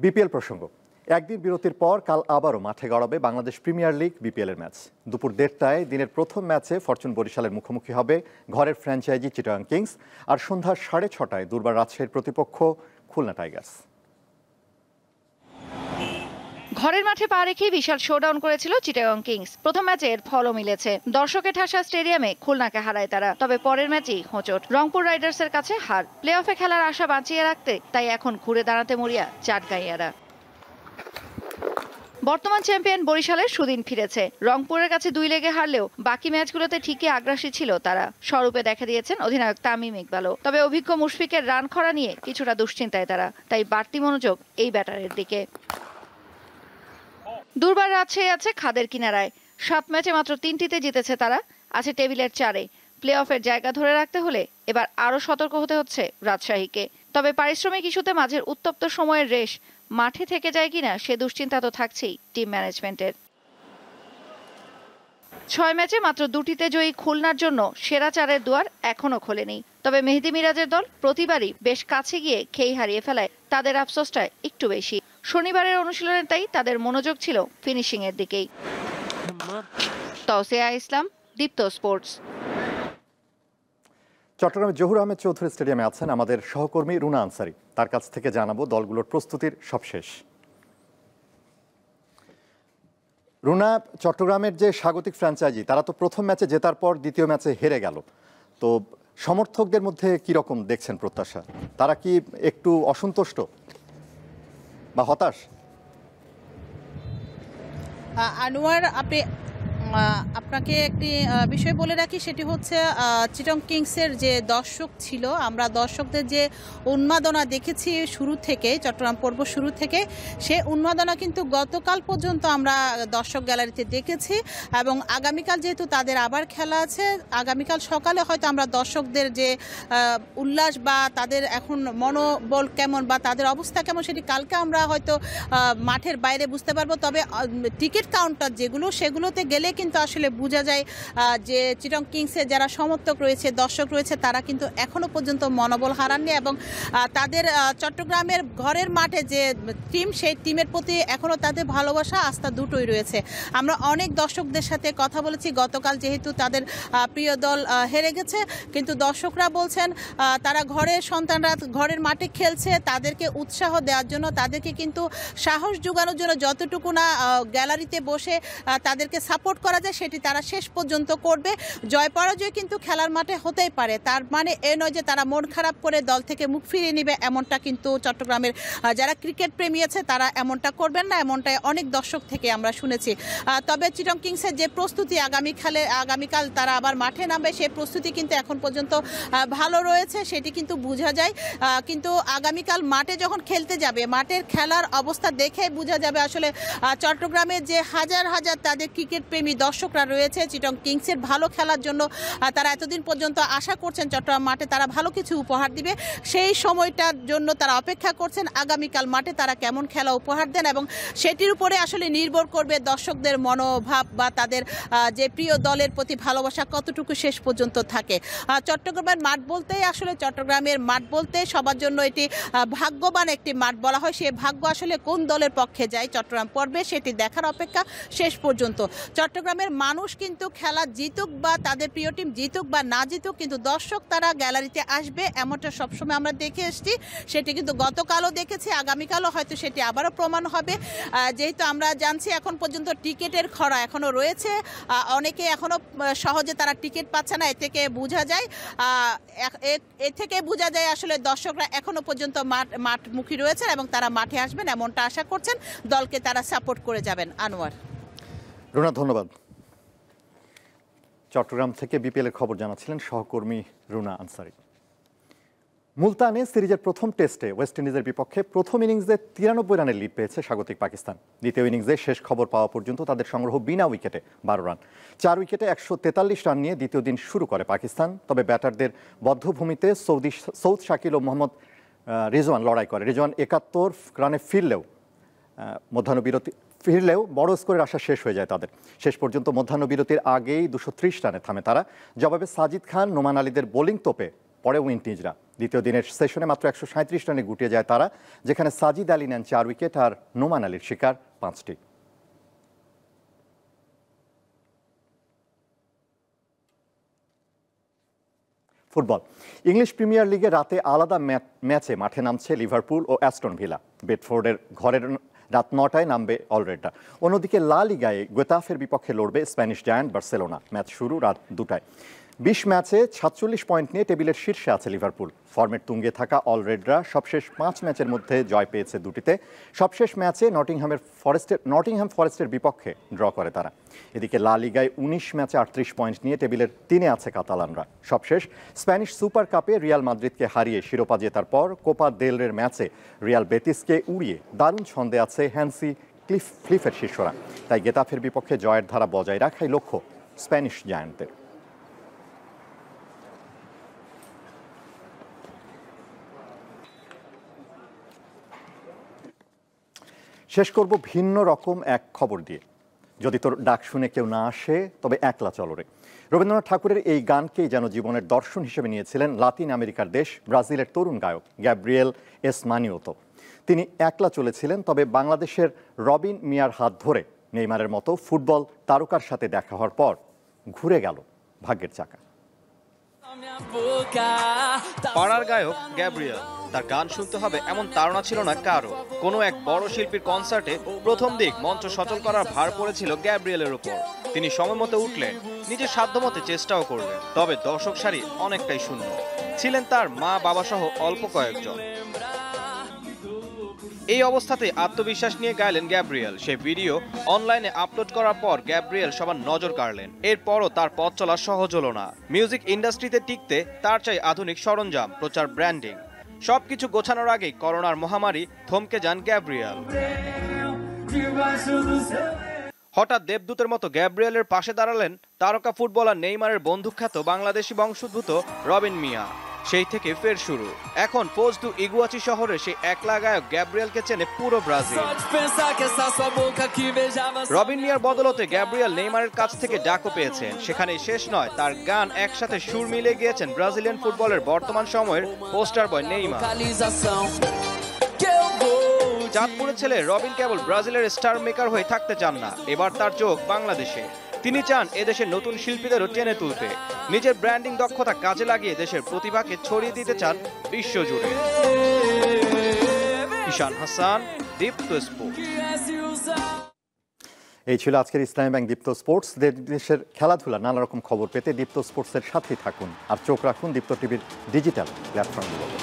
BPL প্রসঙ্গ। একদিন বিরতির পর কাল আবারও মাঠে গড়াবে বাংলাদেশ প্রিমিয়ার লিগ বিপিএল এর ম্যাচ। দুপুর 1:30টায় দিনের প্রথম ম্যাচে ফরচুন বরিশালের মুখোমুখি হবে ঘরের ফ্র্যাঞ্চাইজি চিটাগাং কিংস, আর সন্ধ্যা 6:30টায় দুর্বার রাজশাহীর প্রতিপক্ষ খুলনা টাইগার্স। ঘরের মাঠে পা রেখেই বিশাল শোডাউন করেছিল চিটাগাং কিংস। প্রথম ম্যাচের ফলও মিলেছে, দর্শকের ঠাসা স্টেডিয়ামে খুলনাকে হারায় তারা। তবে পরের ম্যাচেই হোঁচট, রংপুর রাইডার্সের কাছে হার। প্লে অফে খেলার আশা বাঁচিয়ে রাখতে তাই এখন ঘুরে দাঁড়াতে মরিয়া চাটগাঁইয়ারা। বর্তমান চ্যাম্পিয়ন বরিশালের সুদিন ফিরেছে। রংপুরের কাছে 2 লেগে হারলেও বাকি ম্যাচগুলোতে ঠিকই আগ্রাসী ছিল তারা। স্বরূপে দেখা দিয়েছেন অধিনায়ক তামিম ইকবালও। তবে অভিজ্ঞ মুশফিকের রান খরা নিয়ে কিছুটা দুশ্চিন্তায় তারা, তাই বাড়তি মনোযোগ এই ব্যাটারের দিকে। দুর্বার রাজশাহী আছে খাদের কিনারায়। 7 ম্যাচে মাত্র 3টিতে জিতেছে তারা, আছে টেবিলের 4-এ। প্লে অফের জায়গা ধরে রাখতে হলে এবার আরও সতর্ক হতে হচ্ছে রাজশাহীকে। তবে পারিশ্রমিক ইস্যুতে মাঝের উত্তপ্ত সময়ের রেশ মাঠে থেকে যায় কিনা সে দুশ্চিন্তা তো থাকছেই টিম ম্যানেজমেন্টের। 6 ম্যাচে মাত্র 2টিতে জয়ী খুলনার জন্য সেরা 4-এর দুয়ার এখনো খোলেনি। তবে মেহেদী মিরাজের দল প্রতিবারই বেশ কাছে গিয়ে খেই হারিয়ে ফেলায় তাদের আফসোসটা একটু বেশি। শনিবারের অনুশীলনে তাই তাদের মনোযোগ ছিল ফিনিশিং এর দিকেই। তৌসিয়া ইসলাম, দীপ্ত স্পোর্টস। চট্টগ্রামের জহুর আহমেদ চৌধুরী স্টেডিয়ামে আছেন আমাদের সহকর্মী রুনা আনসারি। তার কাছ থেকে জানাবো দলগুলোর প্রস্তুতির সবশেষ। রুনা, চট্টগ্রামের যে স্বাগতিক ফ্র্যাঞ্চাইজি তারা তো প্রথম ম্যাচে জেতার পর দ্বিতীয় ম্যাচে হেরে গেল, তো সমর্থকদের মধ্যে কি রকম দেখছেন প্রত্যাশা? তারা কি একটু অসন্তুষ্ট বা হতাশ? আনোয়ার, আপনাকে একটি বিষয় বলে রাখি, সেটি হচ্ছে চিটাগং কিংসের যে দর্শক ছিল, আমরা দর্শকদের যে উন্মাদনা দেখেছি শুরু থেকে, চট্টগ্রাম পর্ব শুরু থেকে, সে উন্মাদনা কিন্তু গতকাল পর্যন্ত আমরা দর্শক গ্যালারিতে দেখেছি। এবং আগামীকাল যেহেতু তাদের আবার খেলা আছে, আগামীকাল সকালে হয়তো আমরা দর্শকদের যে উল্লাস বা তাদের এখন মনোবল কেমন বা তাদের অবস্থা কেমন সেটি কালকে আমরা হয়তো মাঠের বাইরে বুঝতে পারবো। তবে টিকিট কাউন্টার যেগুলো, সেগুলোতে গেলে কিন্তু আসলে বোঝা যায় যে চিটাগং কিংসের যারা সমর্থক রয়েছে, দর্শক রয়েছে, তারা কিন্তু এখনো পর্যন্ত মনোবল হারাননি এবং তাদের চট্টগ্রামের ঘরের মাঠে যে টিম, সেই টিমের প্রতি এখনো তাদের ভালোবাসা, আস্থা দুটোই রয়েছে। আমরা অনেক দর্শকদের সাথে কথা বলেছি, গতকাল যেহেতু তাদের প্রিয় দল হেরে গেছে, কিন্তু দর্শকরা বলছেন তারা ঘরের সন্তানরা ঘরের মাঠে খেলছে, তাদেরকে উৎসাহ দেওয়ার জন্য, তাদেরকে কিন্তু সাহস যোগানোর জন্য যতটুকু না গ্যালারিতে বসে তাদেরকে সাপোর্ট করা যায় সেটি তারা শেষ পর্যন্ত করবে। জয় পরাজয় কিন্তু খেলার মাঠে হতেই পারে, তার মানে এ নয় যে তারা মন খারাপ করে দল থেকে মুখ ফিরিয়ে নেবে, এমনটা কিন্তু চট্টগ্রামের যারা ক্রিকেট প্রেমী আছে তারা এমনটা করবেন না, এমনটাই অনেক দর্শক থেকে আমরা শুনেছি। তবে চিটাগং কিংসের যে প্রস্তুতি, আগামীকাল তারা আবার মাঠে নামবে, সেই প্রস্তুতি কিন্তু এখন পর্যন্ত ভালো রয়েছে, সেটি কিন্তু বোঝা যায়। কিন্তু আগামীকাল মাঠে যখন খেলতে যাবে, মাঠের খেলার অবস্থা দেখে বোঝা যাবে আসলে চট্টগ্রামের যে হাজার হাজার তাদের ক্রিকেট প্রেমী দর্শকরা রয়েছে চিটাগং কিংসের ভালো খেলার জন্য, তারা এতদিন পর্যন্ত আশা করছেন চট্টগ্রাম মাঠে তারা ভালো কিছু উপহার দিবে, সেই সময়টার জন্য তারা অপেক্ষা করছেন। আগামীকাল মাঠে তারা কেমন খেলা উপহার দেন এবং সেটির উপরে আসলে নির্ভর করবে দর্শকদের মনোভাব বা তাদের যে প্রিয় দলের প্রতি ভালোবাসা কতটুকু শেষ পর্যন্ত থাকে। চট্টগ্রামের মাঠ বলতেই আসলে, চট্টগ্রামের মাঠ বলতে সবার জন্য এটি ভাগ্যবান একটি মাঠ বলা হয়। সে ভাগ্য আসলে কোন দলের পক্ষে যায় চট্টগ্রাম পর্বে সেটি দেখার অপেক্ষা শেষ পর্যন্ত। চট্টগ্রামের মানুষ কিন্তু খেলা জিতুক বা তাদের প্রিয় টিম জিতুক বা না জিতুক, কিন্তু দর্শক তারা গ্যালারিতে আসবে, এমনটা সবসময় আমরা দেখে এসেছি। সেটি কিন্তু গতকালও দেখেছি, আগামীকালও হয়তো সেটি আবারও প্রমাণ হবে। যেহেতু আমরা জানছি এখন পর্যন্ত টিকিটের খরা এখনও রয়েছে, অনেকে এখনও সহজে তারা টিকিট পাচ্ছে না, এ থেকে বোঝা যায় আসলে দর্শকরা এখনো পর্যন্ত মাঠমুখী রয়েছেন এবং তারা মাঠে আসবেন এমনটা আশা করছেন, দলকে তারা সাপোর্ট করে যাবেন। আনোয়ার। রুনা, ধন্যবাদ। চট্টগ্রাম থেকে বিপিএল এর খবর জানাচ্ছিলেন সহকর্মী রুনা আনসারি। মুলতানে সিরিজের প্রথম টেস্টে ওয়েস্ট ইন্ডিজের বিপক্ষে প্রথম ইনিংসে 93 রানের লিড পেয়েছে স্বাগতিক পাকিস্তান। দ্বিতীয় ইনিংসে শেষ খবর পাওয়া পর্যন্ত তাদের সংগ্রহ বিনা উইকেটে 12 রান। 4 উইকেটে 143 রান নিয়ে দ্বিতীয় দিন শুরু করে পাকিস্তান। তবে ব্যাটারদের বদ্ধভূমিতে সৌদ শাকিল ও মোহাম্মদ রিজওয়ান লড়াই করে। রিজওয়ান 71 রানে ফিরলেও বড় স্কোরের আশা শেষ হয়ে যায় তাদের। শেষ পর্যন্ত মধ্যাহ্নবিরতির আগেই 230 রানে থামে তারা। জবাবে সাজিদ খান, নোমান আলীদের বোলিং তোপে পরে উইন্ডিজরা। দ্বিতীয় দিনের সেশনে মাত্র 137 রানে গুটিয়ে যায় তারা, যেখানে সাজিদ আলী নেন 4 উইকেট আর নোমান আলীর শিকার 5টি। ফুটবল। ইংলিশ প্রিমিয়ার লিগে রাতে আলাদা ম্যাচে মাঠে নামছে লিভারপুল ও অ্যাস্টন ভিলা। বেডফোর্ডের ঘরের রাত 9টায় নামবে অলরেডটা। অন্যদিকে লা লিগায় গেতাফের বিপক্ষে লড়বে স্প্যানিশ জায়ান্ট বার্সেলোনা। ম্যাচ শুরু রাত 2টায়। 20 ম্যাচে 46 পয়েন্ট নিয়ে টেবিলের শীর্ষে আছে লিভারপুল। ফর্মের তুঙ্গে থাকা অলরেডরা সবশেষ 5 ম্যাচের মধ্যে জয় পেয়েছে 2টিতে। সবশেষ ম্যাচে নটিংহ্যাম ফরেস্টের বিপক্ষে ড্র করে তারা। এদিকে লা লিগায় 19 ম্যাচে 38 পয়েন্ট নিয়ে টেবিলের 3-এ আছে কাতালানরা। সবশেষ স্প্যানিশ সুপার কাপে রিয়াল মাদ্রিদকে হারিয়ে শিরোপা জেতার পর কোপা দেল রের ম্যাচে রিয়াল বেতিসকে উড়িয়ে দারুণ ছন্দে আছে হ্যান্সি ফ্লিফের শিষ্যরা। তাই গেতাফের বিপক্ষে জয়ের ধারা বজায় রাখাই লক্ষ্য স্প্যানিশ জায়ান্টদের। শেষ করব ভিন্ন রকম এক খবর দিয়ে। যদি তোর ডাক শুনে কেউ না আসে তবে একলা চলো রে। রবীন্দ্রনাথ ঠাকুরের এই গানকেই যেন জীবনের দর্শন হিসেবে নিয়েছিলেন লাতিন আমেরিকার দেশ ব্রাজিলের তরুণ গায়ক গ্যাব্রিয়েল এস মানিওতো। তিনি একলা চলেছিলেন, তবে বাংলাদেশের রবিন মিয়ার হাত ধরে নেইমারের মতো ফুটবল তারকার সাথে দেখা হওয়ার পর ঘুরে গেল ভাগ্যের চাকা। পাড়ার গায়ক গ্যাব্রিয়েল, তার গান শুনতে হবে এমন তাড়না ছিল না কারো। কোনো এক বড় শিল্পীর কনসার্টে প্রথম দিক মঞ্চ সচল করার ভার পড়েছিল গ্যাব্রিয়েলের উপর। তিনি সময়মতো উঠলেন, নিজের সাধ্যমতো চেষ্টাও করলেন, তবে দর্শক সারি অনেকটাই শূন্য। ছিলেন তার মা বাবা সহ অল্প কয়েকজন। এই অবস্থাতে আত্মবিশ্বাস নিয়ে গাইলেন গ্যাব্রিয়েল। সে ভিডিও অনলাইনে আপলোড করার পর গ্যাব্রিয়েল সবার নজর কাড়লেন। এরপরও তার পথ চলা সহজ হলো না। মিউজিক ইন্ডাস্ট্রিতে টিকতে তার চাই আধুনিক সরঞ্জাম, প্রচার, ব্র্যান্ডিং। সবকিছু গোছানোর আগেই করোনার মহামারী থমকে যান গ্যাব্রিয়েল। হঠাৎ দেবদূতের মতো গ্যাব্রিয়েলের পাশে দাঁড়ালেন তারকা ফুটবলার নেইমারের বন্ধুখ্যাত বাংলাদেশি বংশোদ্ভূত রবিন মিয়া। সেই থেকে ফের শুরু। এখন পোজ দু ইগুয়াচি শহরে সেই একলা গায়ক গ্যাব্রিয়েলকে চেনে পুরো ব্রাজিল। রবিন মিয়ার বদলতে গ্যাব্রিয়েল নেইমারের কাছ থেকে ডাকও পেয়েছেন। সেখানেই শেষ নয়, তার গান একসাথে সুর মিলে গিয়েছেন ব্রাজিলিয়ান ফুটবলের বর্তমান সময়ের পোস্টার বয় নেইমার। চাঁদপুরের ছেলে রবিন কেবল ব্রাজিলের স্টার মেকার হয়ে থাকতে চান না, এবার তার চোখ বাংলাদেশে। তিনি চান এদেশের নতুন শিল্পীদেরও টেনে তুলতে। নিজের ব্র্যান্ডিং দক্ষতা কাজে লাগিয়ে দেশের প্রতিভাকে ছড়িয়ে দিতে চান বিশ্বজুড়ে। ঈশান হাসান, দীপ্ত স্পোর্টস। এই ছিল আজকের ইসলামী ব্যাংক দীপ্ত স্পোর্টস। দেশের খেলাধুলা নানা রকম খবর পেতে দীপ্ত স্পোর্টসের সাথেই থাকুন আর চোখ রাখুন দীপ্ত টিভির ডিজিটাল প্ল্যাটফর্মগুলোতে।